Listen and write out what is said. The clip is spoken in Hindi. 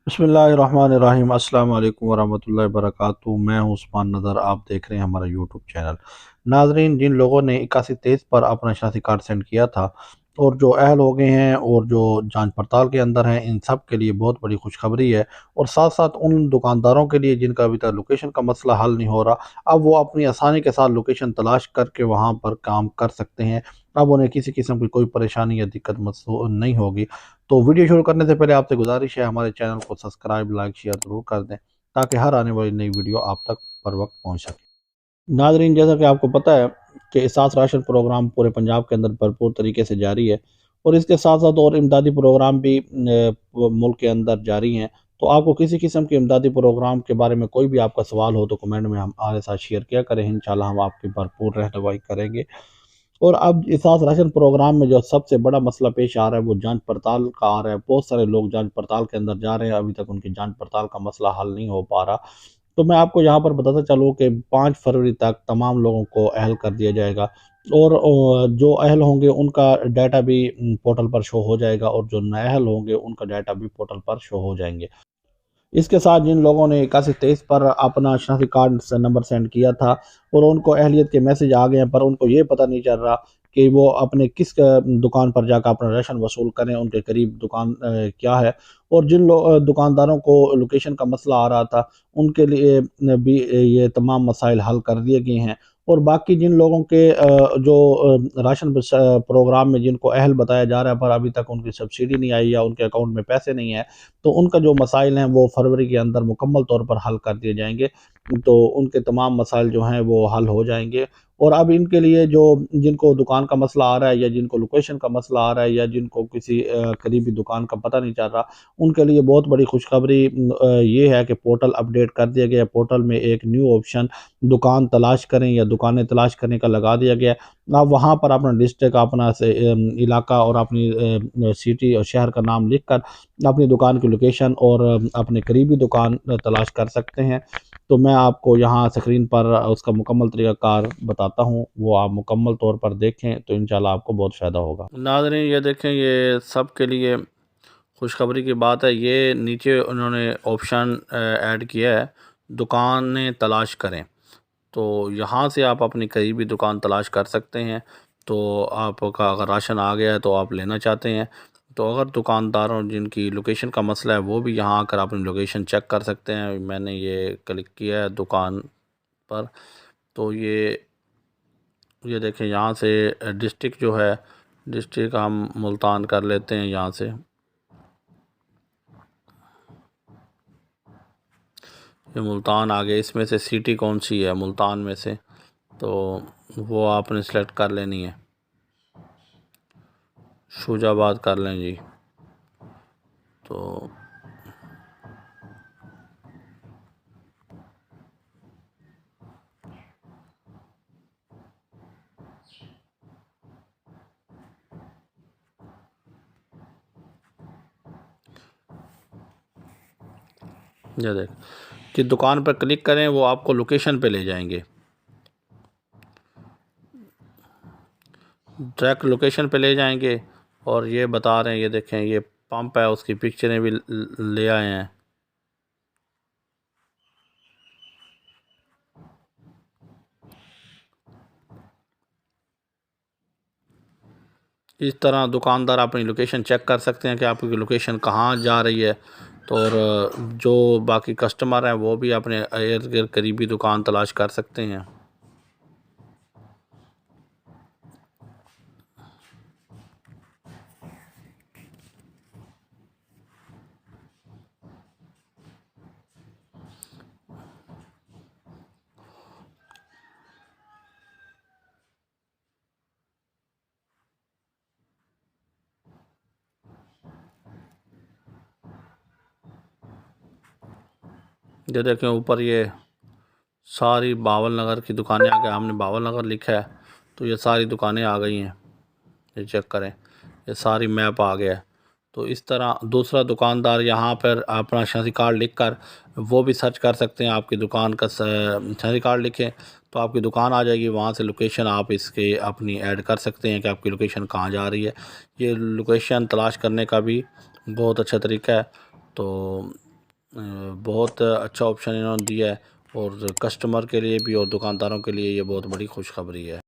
बिस्मिल्लाहिर्रहमानिर्रहीम। अस्सलाम वालेकुम वरहमतुल्लाहि वबरकातुहू। मैं हूँ उस्मान नज़र, आप देख रहे हैं हमारा यूट्यूब चैनल। नाजरीन, जिन लोगों ने 8123 पर अपना शनाख्ती कार्ड सेंड किया था और जो अहल हो गए हैं और जो जांच पड़ताल के अंदर हैं, इन सब के लिए बहुत बड़ी खुशखबरी है। और साथ साथ उन दुकानदारों के लिए जिनका अभी तक लोकेशन का मसला हल नहीं हो रहा, अब वो अपनी आसानी के साथ लोकेशन तलाश करके वहाँ पर काम कर सकते हैं। अब उन्हें किसी किस्म की कोई परेशानी या दिक्कत महसूस नहीं होगी। तो वीडियो शुरू करने से पहले आपसे गुजारिश है, हमारे चैनल को सब्सक्राइब, लाइक, शेयर ज़रूर कर दें ताकि हर आने वाली नई वीडियो आप तक बर वक्त पहुँच सके। नाजरीन, जैसा कि आपको पता है कि एहसास राशन प्रोग्राम पूरे पंजाब के अंदर भरपूर तरीके से जारी है और इसके साथ साथ और इमदादी प्रोग्राम भी मुल्क के अंदर जारी हैं। तो आपको किसी किस्म के इमदादी प्रोग्राम के बारे में कोई भी आपका सवाल हो तो कमेंट में हमारे साथ शेयर किया करें। इंशाल्लाह हम आपकी भरपूर रहनुमाई करेंगे। और अब एहसास राशन प्रोग्राम में जो सबसे बड़ा मसला पेश आ रहा है वो जांच पड़ताल का आ रहा है। बहुत सारे लोग जांच पड़ताल के अंदर जा रहे हैं, अभी तक उनकी जांच पड़ताल का मसला हल नहीं हो पा रहा। तो मैं आपको यहाँ पर बताता चलूँ कि 5 फरवरी तक तमाम लोगों को अहल कर दिया जाएगा और जो अहल होंगे उनका डाटा भी पोर्टल पर शो हो जाएगा और जो नाअहल होंगे उनका डाटा भी पोर्टल पर शो हो जाएंगे। इसके साथ जिन लोगों ने 8123 पर अपना शनाख्ती कार्ड से नंबर सेंड किया था और उनको अहलियत के मैसेज आ गए हैं, पर उनको ये पता नहीं चल रहा कि वो अपने किस दुकान पर जाकर अपना राशन वसूल करें, उनके करीब दुकान क्या है। और जिन दुकानदारों को लोकेशन का मसला आ रहा था, उनके लिए भी ये तमाम मसाइल हल कर दिए गए हैं। और बाकी जिन लोगों के जो राशन प्रोग्राम में जिनको अहल बताया जा रहा है पर अभी तक उनकी सब्सिडी नहीं आई या उनके अकाउंट में पैसे नहीं है, तो उनका जो मसाइल हैं वो फरवरी के अंदर मुकम्मल तौर पर हल कर दिए जाएंगे। तो उनके तमाम मसाइल जो हैं वो हल हो जाएंगे। और अब इनके लिए जो जिनको दुकान का मसला आ रहा है या जिनको लोकेशन का मसला आ रहा है या जिनको किसी करीबी दुकान का पता नहीं चल रहा, उनके लिए बहुत बड़ी खुशखबरी ये है कि पोर्टल अपडेट कर दिया गया है। पोर्टल में एक न्यू ऑप्शन दुकान तलाश करें या दुकानें तलाश करने का लगा दिया गया है। आप वहाँ पर अपना डिस्ट्रिक्ट, अपना से इलाका और अपनी सिटी और शहर का नाम लिख कर अपनी दुकान की लोकेशन और अपने करीबी दुकान तलाश कर सकते हैं। तो मैं आपको यहाँ स्क्रीन पर उसका मुकम्मल तरीक़ाकार बताता हूँ, वो आप मुकम्मल तौर पर देखें तो इंशाल्लाह आपको बहुत फ़ायदा होगा। नाज़रीन, ये देखें, ये सब के लिए खुशखबरी की बात है। ये नीचे उन्होंने ऑप्शन ऐड किया है, दुकानें तलाश करें। तो यहाँ से आप अपनी करीबी दुकान तलाश कर सकते हैं। तो आपका अगर राशन आ गया है तो आप लेना चाहते हैं, तो अगर दुकानदारों जिनकी लोकेशन का मसला है वो भी यहाँ आकर अपनी लोकेशन चेक कर सकते हैं। मैंने ये क्लिक किया है दुकान पर, तो ये देखें, यहाँ से डिस्ट्रिक्ट जो है, डिस्ट्रिक्ट हम मुल्तान कर लेते हैं। यहाँ से ये मुल्तान आ गया, इसमें से सिटी कौन सी है मुल्तान में से, तो वो आपने सेलेक्ट कर लेनी है। शुजाबाद कर लें जी। तो ये देख, कि दुकान पर क्लिक करें वो आपको लोकेशन पे ले जाएंगे, डायरेक्ट लोकेशन पे ले जाएंगे। और ये बता रहे हैं, ये देखें, ये पंप है, उसकी पिक्चरें भी ले आए हैं। इस तरह दुकानदार अपनी लोकेशन चेक कर सकते हैं कि आपकी लोकेशन कहाँ जा रही है। तो और जो बाकी कस्टमर हैं वो भी अपने इर्द गिर्द करीबी दुकान तलाश कर सकते हैं। ये देखें, ऊपर ये सारी बावल नगर की दुकानें आ गई, हमने बावल नगर लिखा है तो ये सारी दुकानें आ गई हैं। ये चेक करें, ये सारी मैप आ गया है। तो इस तरह दूसरा दुकानदार यहाँ पर अपना शनाख्ती कार्ड लिख कर वो भी सर्च कर सकते हैं। आपकी दुकान का शनाख्ती कार्ड लिखें तो आपकी दुकान आ जाएगी, वहाँ से लोकेशन आप इसके अपनी ऐड कर सकते हैं कि आपकी लोकेशन कहाँ जा रही है। ये लोकेशन तलाश करने का भी बहुत अच्छा तरीका है। तो बहुत अच्छा ऑप्शन इन्होंने दिया है और कस्टमर के लिए भी और दुकानदारों के लिए ये बहुत बड़ी खुशखबरी है।